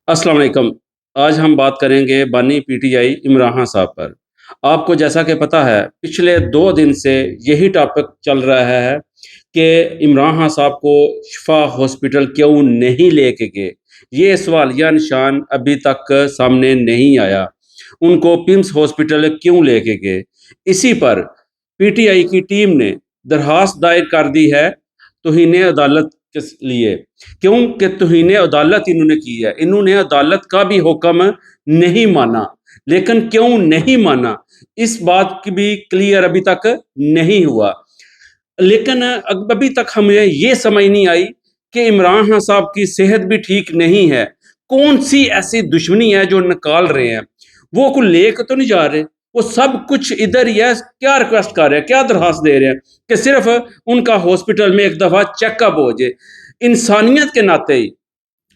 अस्सलाम वालेकुम। आज हम बात करेंगे बानी पीटीआई इमरान खान साहब पर। आपको जैसा कि पता है, पिछले 2 दिन से यही टॉपिक चल रहा है कि इमरान खान साहब को शिफा हॉस्पिटल क्यों नहीं लेके गए। ये सवालिया निशान अभी तक सामने नहीं आया। उनको पिम्स हॉस्पिटल क्यों लेके गए? इसी पर पीटीआई की टीम ने दरख्वास्त दायर कर दी है तौहीन अदालत के लिए। क्योंकि तौहीन अदालत इन्होंने की है, इन्होंने अदालत का भी हुक्म नहीं माना। लेकिन क्यों नहीं माना, इस बात की भी क्लियर अभी तक नहीं हुआ। लेकिन अभी तक हमें ये समझ नहीं आई कि इमरान खान साहब की सेहत भी ठीक नहीं है। कौन सी ऐसी दुश्मनी है जो निकाल रहे हैं? वो कोई लेके तो नहीं जा रहे, वो सब कुछ इधर ही है। क्या रिक्वेस्ट कर रहे हैं, क्या दरखास्त दे रहे हैं कि सिर्फ उनका हॉस्पिटल में एक दफ़ा चेकअप हो जाए। इंसानियत के नाते ही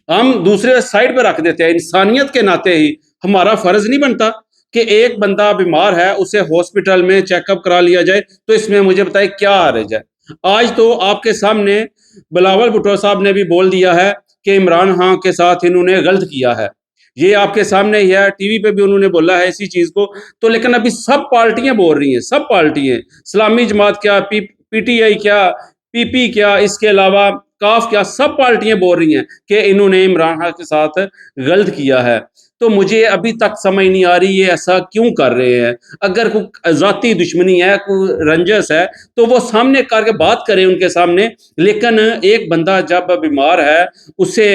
हम दूसरे साइड पे रख देते हैं। इंसानियत के नाते ही हमारा फर्ज नहीं बनता कि एक बंदा बीमार है उसे हॉस्पिटल में चेकअप करा लिया जाए। तो इसमें मुझे बताइए क्या हर्ज है? आज तो आपके सामने बिलावल भुट्टो साहब ने भी बोल दिया है कि इमरान खान के साथ इन्होंने गलत किया है। ये आपके सामने ही है, टीवी पे भी उन्होंने बोला है इसी चीज को। तो लेकिन अभी सब पार्टियां बोल रही हैं, सब पार्टियां, इस्लामी जमात क्या, पीटीआई क्या, पीपी क्या, इसके अलावा काफ क्या, सब पार्टियां बोल रही हैं कि इन्होंने इमरान खान के साथ गलत किया है। तो मुझे अभी तक समझ नहीं आ रही ये ऐसा क्यों कर रहे हैं। अगर कोई ज़ाती दुश्मनी है, कोई रंजस है, तो वो सामने करके बात करें उनके सामने। लेकिन एक बंदा जब बीमार है उसे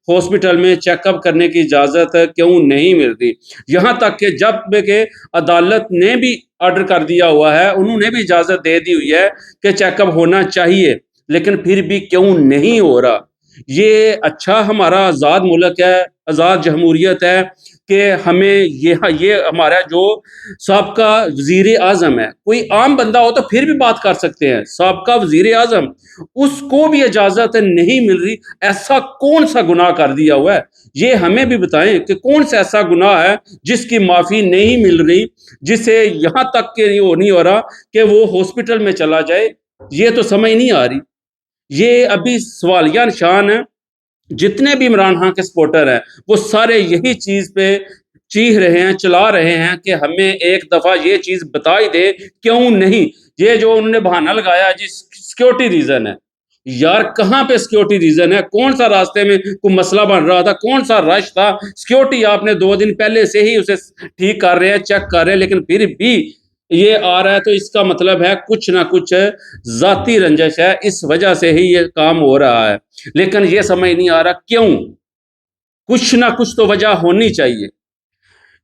हॉस्पिटल में चेकअप करने की इजाज़त क्यों नहीं मिल रही? यहाँ तक कि जब के अदालत ने भी ऑर्डर कर दिया हुआ है, उन्होंने भी इजाज़त दे दी हुई है कि चेकअप होना चाहिए, लेकिन फिर भी क्यों नहीं हो रहा? ये अच्छा हमारा आज़ाद मुल्क है, आज़ाद जमहूरियत है कि हमें ये हमारा जो साबका वज़ीर-ए-आज़म है, कोई आम बंदा हो तो फिर भी बात कर सकते हैं। साबका वज़ीर-ए-आज़म, उसको भी इजाज़त नहीं मिल रही। ऐसा कौन-सा गुनाह कर दिया हुआ है? ये हमें भी बताएँ कि कौन-सा ऐसा गुनाह है जिसकी माफ़ी नहीं मिल रही, जिसे यहाँ तक के वो नहीं हो रहा कि वो हॉस्पिटल में चला जाए। ये तो समझ नहीं आ रही। ये अभी सवालिया निशान है। जितने भी इमरान खान के सपोर्टर हैं, वो सारे यही चीज़ पे चीख रहे हैं, चिल्ला रहे हैं कि हमें एक दफ़ा ये चीज़ बता ही दे, क्यों नहीं? ये जो उन्होंने बहाना लगाया जी सिक्योरिटी रीज़न है। यार कहाँ पे सिक्योरिटी रीज़न है? कौन-सा रास्ते में कोई मसला बन रहा था? कौन-सा रश था? सिक्योरिटी आपने 2 दिन पहले से ही उसे ठीक कर रहे हैं, चेक कर रहे हैं, लेकिन फिर भी ये आ रहा है। तो इसका मतलब है कुछ ना कुछ ज़ाती रंजिश है, इस वजह से ही ये काम हो रहा है। लेकिन ये समझ नहीं आ रहा क्यों? कुछ ना कुछ तो वजह होनी चाहिए।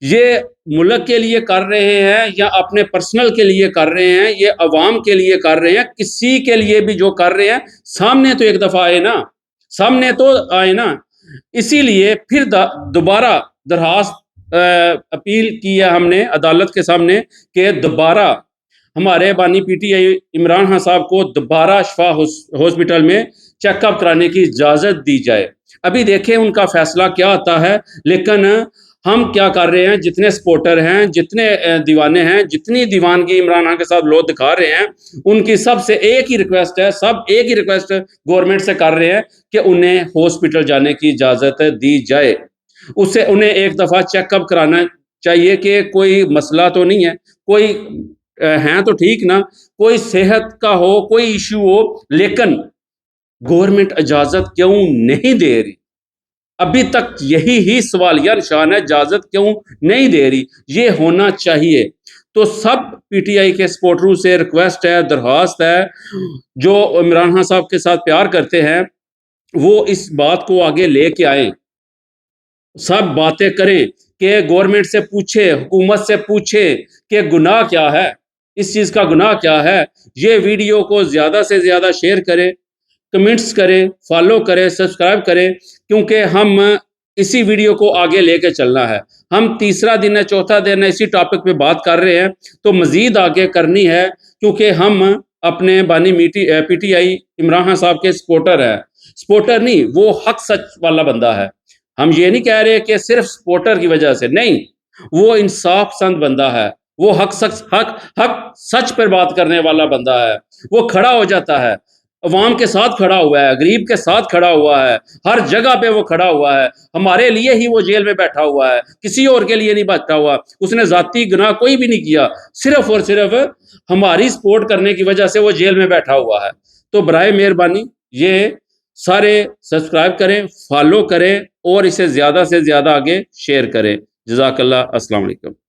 ये मुल्क के लिए कर रहे हैं या अपने पर्सनल के लिए कर रहे हैं, ये अवाम के लिए कर रहे हैं, किसी के लिए भी जो कर रहे हैं, सामने तो एक दफ़ा आए ना, सामने तो आए ना। इसीलिए फिर दोबारा दरख्वास्त अपील की है हमने अदालत के सामने कि दोबारा हमारे बानी पीटीआई इमरान खान साहब को दोबारा शिफा हॉस्पिटल में चेकअप कराने की इजाज़त दी जाए। अभी देखें उनका फ़ैसला क्या आता है। लेकिन हम क्या कर रहे हैं, जितने सपोर्टर हैं, जितने दीवाने हैं, जितनी दीवानगी इमरान खान के साथ लोग दिखा रहे हैं, उनकी सबसे एक ही रिक्वेस्ट है, सब एक ही रिक्वेस्ट गवर्नमेंट से कर रहे हैं कि उन्हें हॉस्पिटल जाने की इजाज़त दी जाए। उससे उन्हें एक दफ़ा चेकअप कराना चाहिए कि कोई मसला तो नहीं है, कोई हैं तो ठीक ना, कोई सेहत का हो, कोई इश्यू हो, लेकिन गवर्नमेंट इजाज़त क्यों नहीं दे रही? अभी तक यही ही सवालिया निशान है, इजाज़त क्यों नहीं दे रही? ये होना चाहिए। तो सब पीटीआई के सपोर्टरों से रिक्वेस्ट है, दरख्वास्त है, जो इमरान खान साहब के साथ प्यार करते हैं, वो इस बात को आगे लेके आएँ। सब बातें करें कि गवर्नमेंट से पूछे, हुकूमत से पूछे कि गुनाह क्या है? इस चीज़ का गुनाह क्या है? ये वीडियो को ज़्यादा से ज़्यादा शेयर करें, कमेंट्स करें, फॉलो करें, सब्सक्राइब करें, क्योंकि हम इसी वीडियो को आगे लेके चलना है। हम तीसरा दिन है, चौथा दिन है, इसी टॉपिक पे बात कर रहे हैं, तो मज़ीद आगे करनी है, क्योंकि हम अपने बानी पीटीआई इमरान खान साहब के सपोर्टर हैं। सपोर्टर नहीं, वो हक सच वाला बंदा है। हम ये नहीं कह रहे कि सिर्फ सपोर्टर की वजह से, नहीं, वो इंसाफ पसंद बंदा है। वो हक सच पर बात करने वाला बंदा है। वो खड़ा हो जाता है। عوام کے ساتھ کھڑا ہوا ہے، غریب کے ساتھ کھڑا ہوا ہے، ہر جگہ پہ وہ کھڑا ہوا ہے، ہمارے لیے ہی وہ جیل میں بیٹھا ہوا ہے، کسی اور کے لیے نہیں بیٹھا ہوا، اس نے ذاتی گناہ کوئی بھی نہیں کیا، صرف اور صرف ہماری سپورٹ کرنے کی وجہ سے وہ جیل میں بیٹھا ہوا ہے۔ تو برائے مہربانی یہ سارے سبسکرائب کریں، فالو کریں اور اسے زیادہ سے زیادہ آگے شیئر کریں۔ جزاک اللہ، السلام علیکم۔